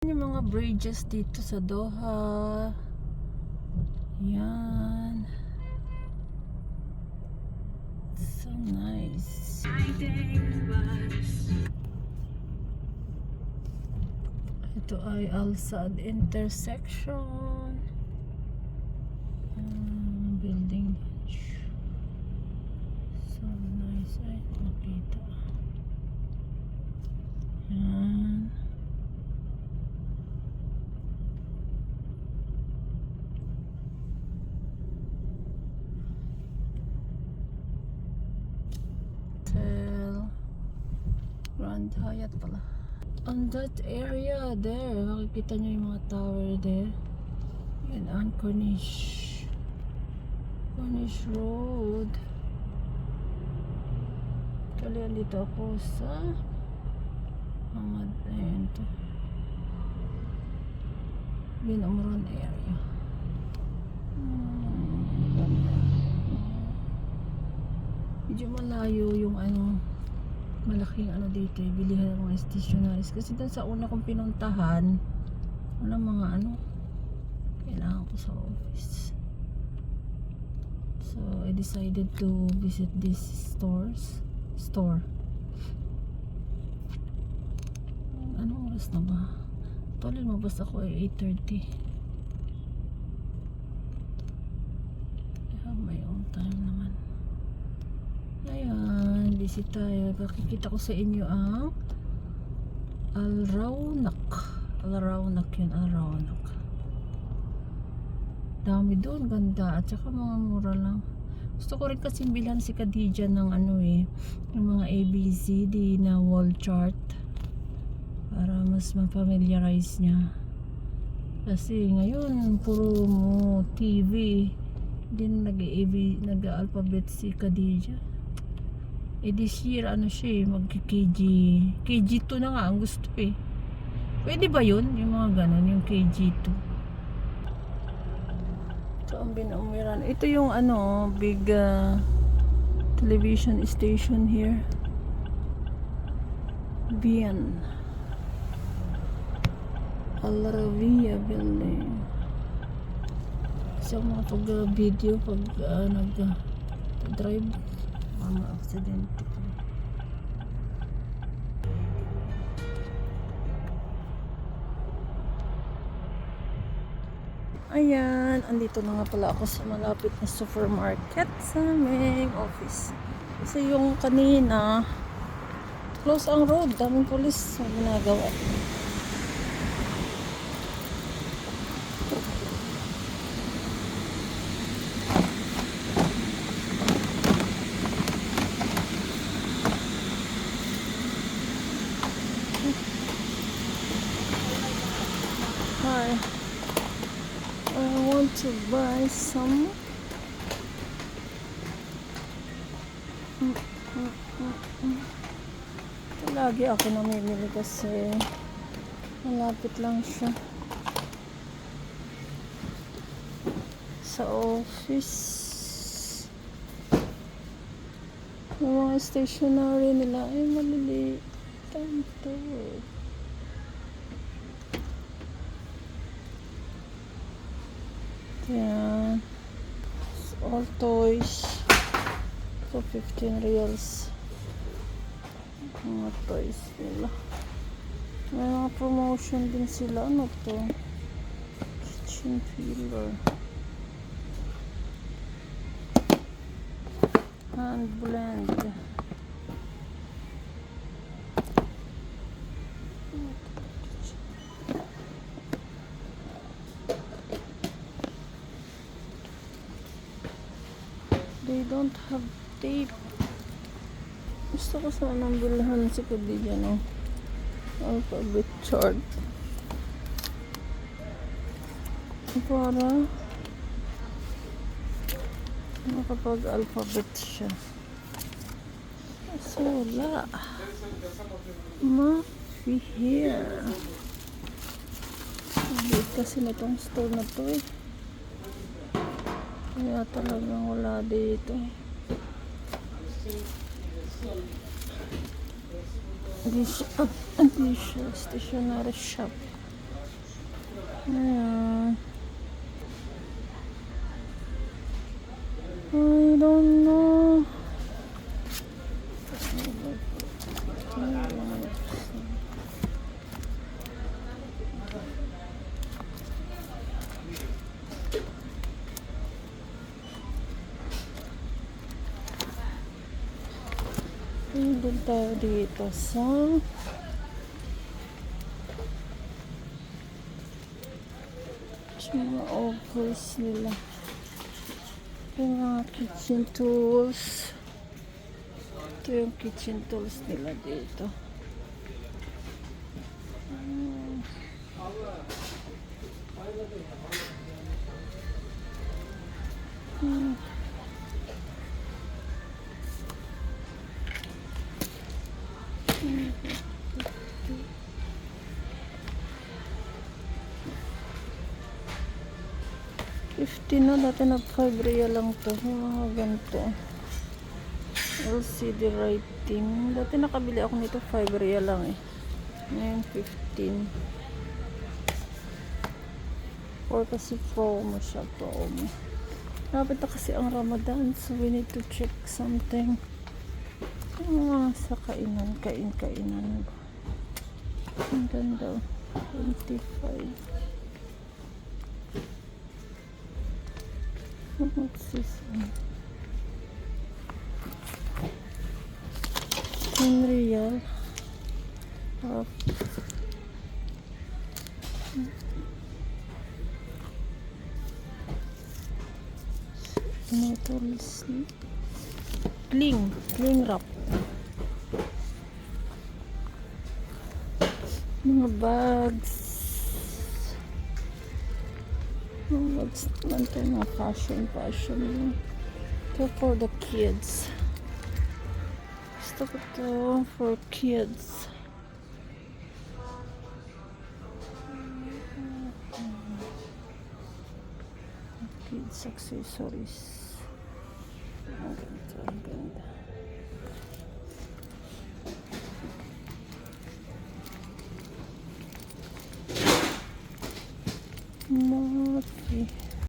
Yung mga bridges dito sa Doha. Yan. So nice. Ito ay Al Saad intersection. Building. So nice. Ay, nakita. Yan. Grand Hyatt pala. On that area there, makikita nyo yung mga tower there. Yan ang Corniche Road. Kalian dito ako sa Hamad. Ayan to, Binumron area. Medyo malayo yung malaking dito, bilihan ng mga stationaries kasi dun sa una kong pinuntahan wala mga kailangan ko sa office, so I decided to visit this store. Anong oras na ba? Tuloy mabas ako ay 8:30. I have my own time naman. Ayan, busy tayo. Pakikita ko sa inyo ang Al Raunak. Yun, Al Raunak. Dami doon, ganda. At saka mga mura lang. Gusto ko rin kasi bilhan si Khadija ng yung mga ABCD na wall chart para mas ma-familiarize niya. Kasi ngayon, puro TV. Din nag-alphabet si Khadija. This year siya KG2 na nga ang gusto Pwede ba yun? Yung mga ganon, yung KG2. So ang Binaumiran, ito yung big television station here. Bien Al Ravia building. Sa mga pag-video pag nag-drive mga accident. Ayan, andito na nga pala ako sa malapit na supermarket sa aming office. Kasi yung kanina close ang road, daming pulis na ginagawa. Hi, I want to buy some lagi ako namimili kasi malapit lang siya sa office. Yung mga stationery nila ay maliliit tanto. Yan. All toys. So 15 reals. Mga toys nila. May mga promotion din sila. Ano to? Kitchen filler. Hand blend. They don't have tape. Gusto ko sanang bilhan si Khadija alphabet chart para makapag-alphabet siya. So wala. Mafi here. Hindi kasi nitong store na to Kaya talagang wala dito. This stationery shop. Ayan. I don't know. Doon tayo dito sa mga offers nila. Yung mga kitchen tools. Ito yung kitchen tools nila dito. $50 na, dati nag 5 real lang to. Mga ganito. LCD writing. Dati nakabili ako nito 5 real lang eh. Ngayon 15. Or kasi promo siya, promo. Lapit na kasi ang Ramadan, so we need to check something. Sa kainan, kainan. Ang ganda. 25. What's this one? 10 real. Cling wrap. Mga bags. Bags naman ito, mga fashion. Ito for the kids. Gusto ko ito for kids. Kids accessories. Ang ganda. Okay.